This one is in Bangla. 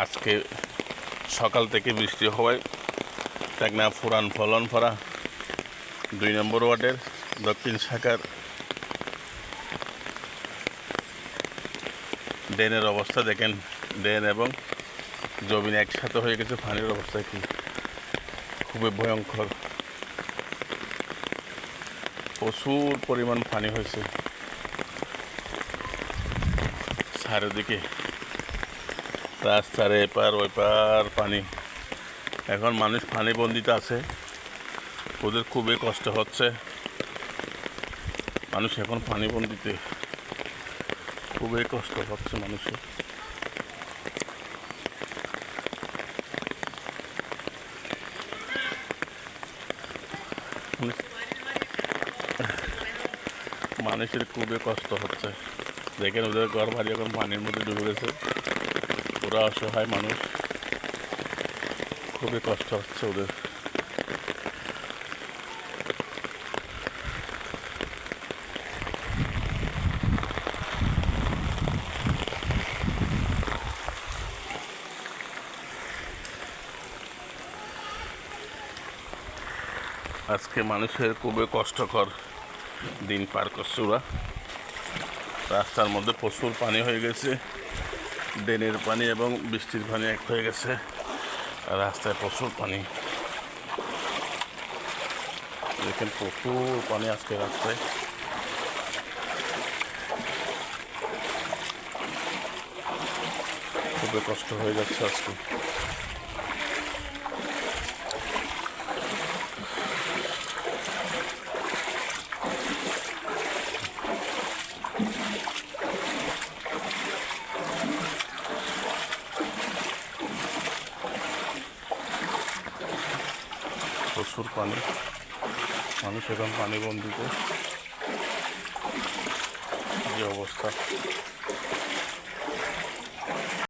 আজকে সকাল থেকে বৃষ্টি হওয়ায় টেকনা ফুরান ফলনফরা 2 নম্বর ওয়ার্ডের দক্ষিণ শাখার ড্রেনের অবস্থা দেখেন। ড্রেন এবং জমিন একসাথে হয়ে গেছে। পানির অবস্থা কি খুবই ভয়ঙ্কর, প্রচুর পরিমাণ পানি হয়েছে চারিদিকে, রাস্তার এপার ওইপার পানি। এখন মানুষ পানি বন্দিতে আছে, ওদের খুবই কষ্ট হচ্ছে। মানুষ এখন পানি বন্দিতে খুবই কষ্ট হচ্ছে মানুষের। মানুষের খুবই কষ্ট হচ্ছে। দেখেন ওদের ঘর বাড়ি এখন পানির মধ্যে ডুবে গেছে। ওরা অসহায় মানুষ, খুবই কষ্ট হচ্ছে ওদের। আজকে মানুষের খুবই কষ্টকর দিন পার করছে ওরা। রাস্তার মধ্যে প্রচুর পানি হয়ে গেছে, ড্রেনের পানি এবং বৃষ্টির পানি এক হয়ে গেছে। রাস্তায় প্রচুর পানি, দেখেন প্রচুর পানি আজকে রাস্তায়। খুবই কষ্ট হয়ে যাচ্ছে আজকে। প্রচুর পানি, মানুষ এখন পানি বন্দিতে, যে অবস্থা।